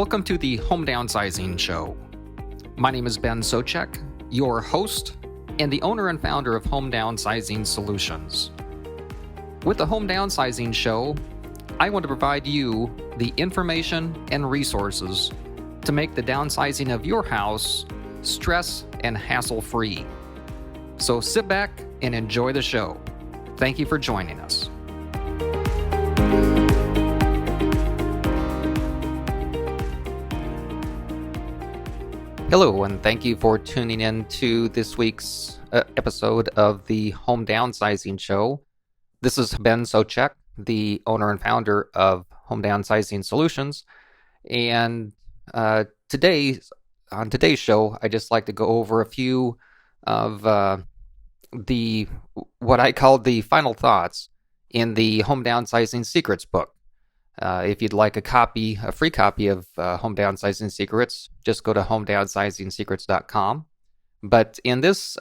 Welcome to the Home Downsizing Show. My name is Ben Socek, your host and the owner and founder of Home Downsizing Solutions. With the Home Downsizing Show, I want to provide you the information and resources to make the downsizing of your house stress and hassle-free. So sit back and enjoy the show. Thank you for joining us. Hello, and thank you for tuning in to this week's episode of the Home Downsizing Show. This is Ben Socek, the owner and founder of Home Downsizing Solutions. And on today's show, I just like to go over a few of what I call the final thoughts in the Home Downsizing Secrets book. If you'd like a free copy of Home Downsizing Secrets, just go to homedownsizing-secrets.com. But in this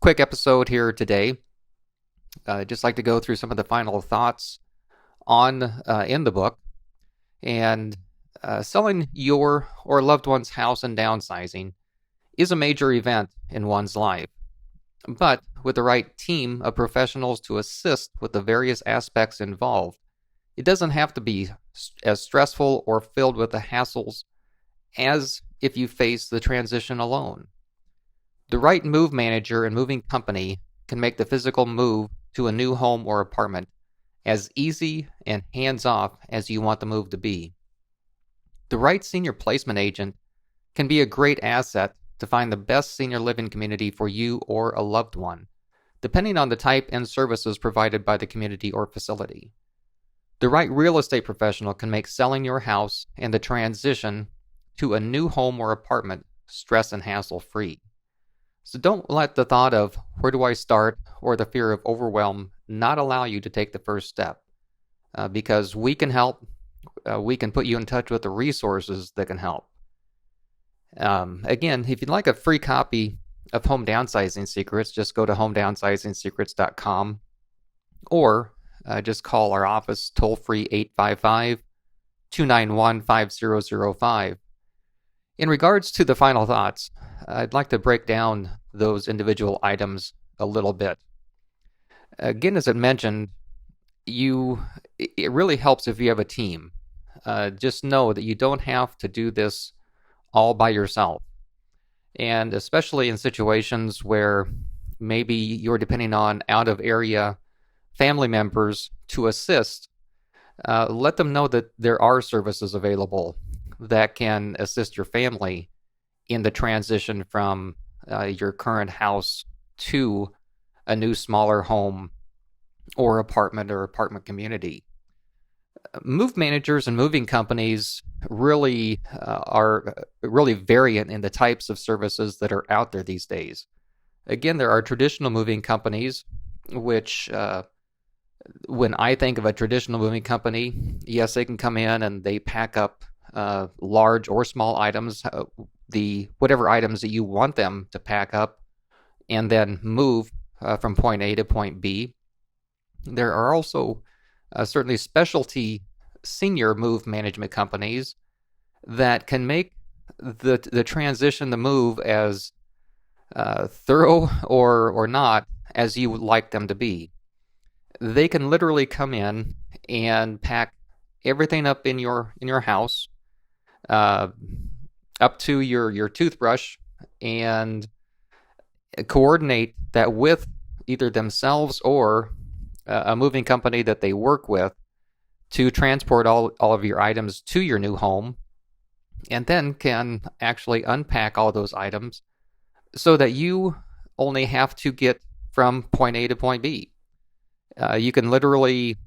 quick episode here today, I'd just like to go through some of the final thoughts in the book. And selling your or loved one's house and downsizing is a major event in one's life. But with the right team of professionals to assist with the various aspects involved, it doesn't have to be as stressful or filled with the hassles as if you face the transition alone. The right move manager and moving company can make the physical move to a new home or apartment as easy and hands-off as you want the move to be. The right senior placement agent can be a great asset to find the best senior living community for you or a loved one, depending on the type and services provided by the community or facility. The right real estate professional can make selling your house and the transition to a new home or apartment stress and hassle-free. So don't let the thought of where do I start or the fear of overwhelm not allow you to take the first step, because we can help. We can put you in touch with the resources that can help. Again, if you'd like a free copy of Home Downsizing Secrets, just go to homedownsizing-secrets.com or just call our office toll-free 855-291-5005. In regards to the final thoughts, I'd like to break down those individual items a little bit. Again, as I mentioned, it really helps if you have a team. Just know that you don't have to do this all by yourself. And especially in situations where maybe you're depending on out-of-area family members to assist, let them know that there are services available that can assist your family in the transition from your current house to a new smaller home or apartment community. Move managers and moving companies really are really variant in the types of services that are out there these days. Again, there are traditional moving companies, which when I think of a traditional moving company, yes, they can come in and they pack up large or small items, whatever items that you want them to pack up, and then move from point A to point B. There are also certainly specialty senior move management companies that can make the transition, the move, as thorough or not as you would like them to be. They can literally come in and pack everything up in your house, up to your toothbrush, and coordinate that with either themselves or a moving company that they work with to transport all of your items to your new home, and then can actually unpack all those items so that you only have to get from point A to point B. You can literally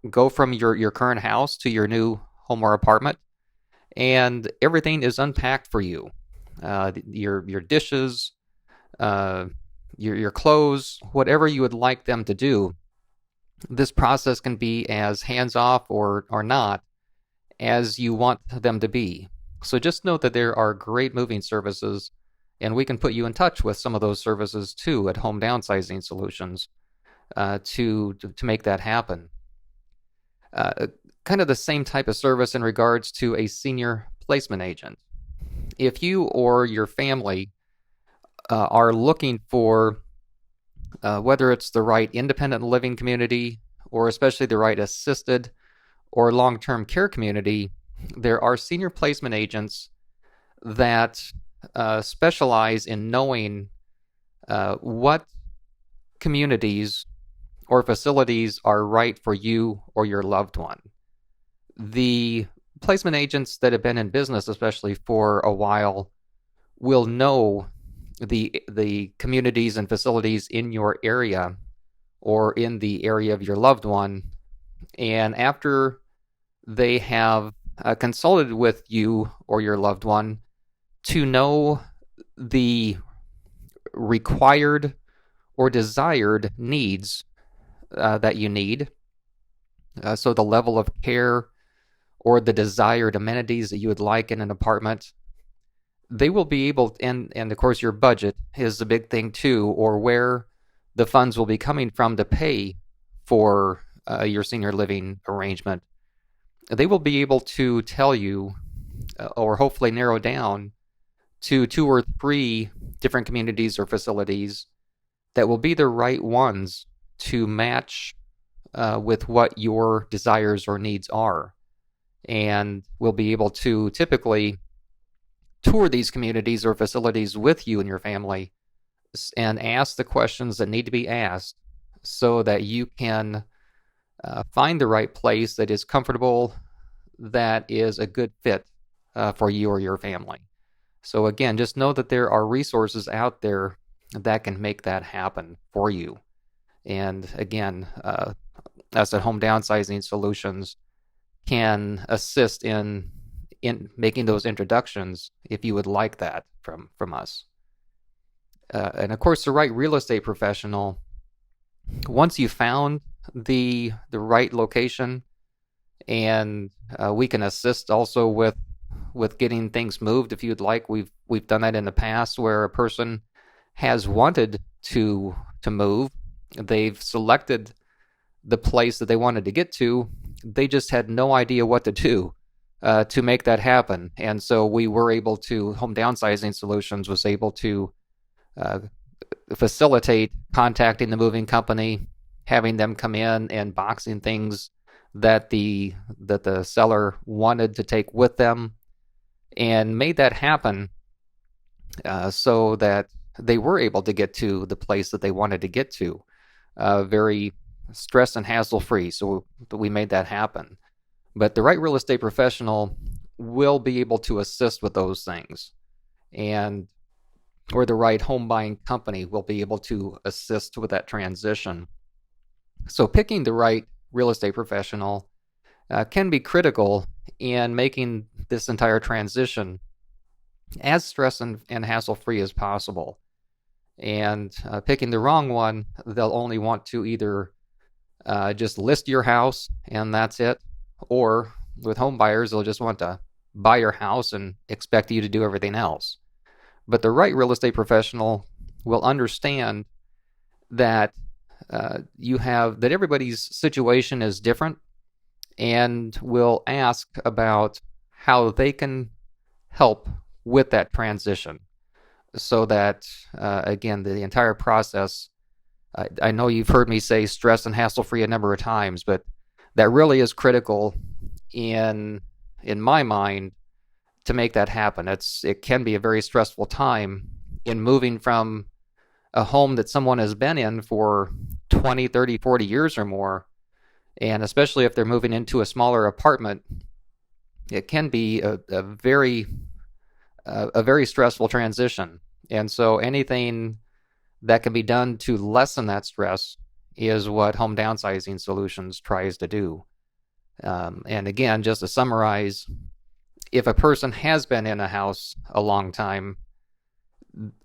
go from your current house to your new home or apartment, and everything is unpacked for you. Your dishes, your clothes, whatever you would like them to do. This process can be as hands-off or not as you want them to be. So just note that there are great moving services, and we can put you in touch with some of those services too at Home Downsizing Solutions to make that happen. Kind of the same type of service in regards to a senior placement agent. If you or your family are looking for whether it's the right independent living community or especially the right assisted or long-term care community, there are senior placement agents that specialize in knowing what communities or facilities are right for you or your loved one. The placement agents that have been in business, especially for a while, will know the communities and facilities in your area or in the area of your loved one. And after they have consulted with you or your loved one to know the required or desired needs that you need, so the level of care or the desired amenities that you would like in an apartment, they will be able, and of course your budget is a big thing too, or where the funds will be coming from to pay for your senior living arrangement. They will be able to tell you, or hopefully narrow down to 2 or 3 different communities or facilities that will be the right ones to match with what your desires or needs are. And we'll be able to typically tour these communities or facilities with you and your family and ask the questions that need to be asked so that you can find the right place that is comfortable, that is a good fit for you or your family. So again, just know that there are resources out there that can make that happen for you. And again, us at Home Downsizing Solutions can assist in making those introductions if you would like that from us. And of course, the right real estate professional, once you've found the right location, and we can assist also with getting things moved if you'd like. We've done that in the past where a person has wanted to move. They've selected the place that they wanted to get to. They just had no idea what to do to make that happen. And so we were able to, Home Downsizing Solutions was able to facilitate contacting the moving company, having them come in and boxing things that the seller wanted to take with them, and made that happen so that they were able to get to the place that they wanted to get to very stress and hassle free. So we made that happen. But the right real estate professional will be able to assist with those things, or the right home buying company will be able to assist with that transition. So picking the right real estate professional can be critical in making this entire transition as stress and hassle-free as possible. And picking the wrong one, they'll only want to either just list your house and that's it, or with home buyers, they'll just want to buy your house and expect you to do everything else. But the right real estate professional will understand that that everybody's situation is different, and will ask about how they can help with that transition, so that again, the entire process, I know you've heard me say stress and hassle-free a number of times, but that really is critical in my mind to make that happen. It can be a very stressful time in moving from a home that someone has been in for 20, 30, 40 years or more, and especially if they're moving into a smaller apartment, it can be a very stressful transition. And so anything that can be done to lessen that stress is what Home Downsizing Solutions tries to do. And again, just to summarize, if a person has been in a house a long time,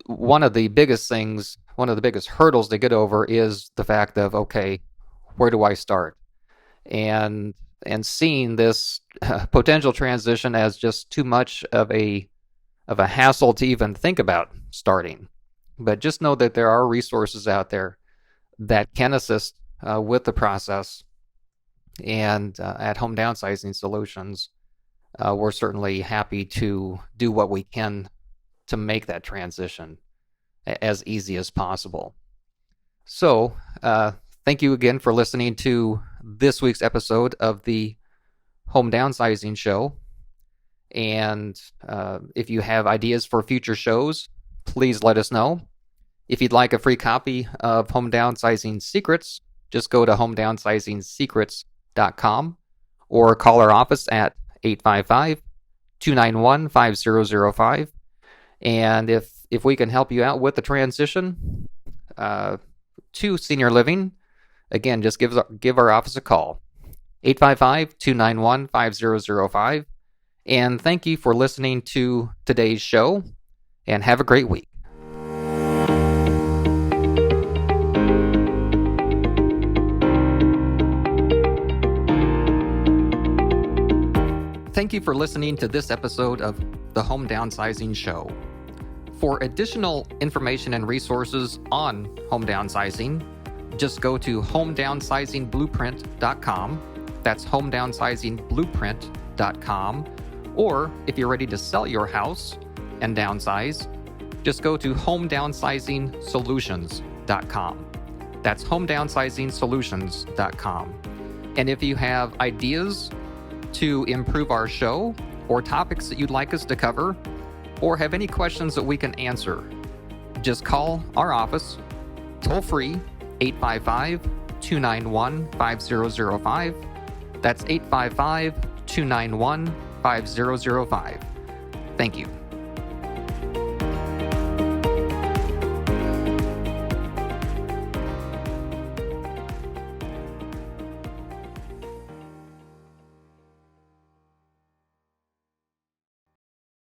one of the biggest hurdles to get over is the fact of, okay, where do I start? And seeing this potential transition as just too much of a hassle to even think about starting. But just know that there are resources out there that can assist with the process. And at Home Downsizing Solutions, we're certainly happy to do what we can to make that transition as easy as possible. So, thank you again for listening to this week's episode of the Home Downsizing Show. And if you have ideas for future shows, please let us know. If you'd like a free copy of Home Downsizing Secrets, just go to homedownsizing-secrets.com or call our office at 855-291-5005. And if we can help you out with the transition to senior living, again, just give our office a call, 855-291-5005. And thank you for listening to today's show, and have a great week. Thank you for listening to this episode of the Home Downsizing Show. For additional information and resources on home downsizing, just go to homedownsizing-blueprint.com. That's homedownsizing-blueprint.com. Or if you're ready to sell your house and downsize, just go to homedownsizing solutions.com. That's homedownsizing solutions.com. And if you have ideas to improve our show, or topics that you'd like us to cover, or have any questions that we can answer, just call our office toll free, 855-291-5005. That's 855-291-5005. Thank you.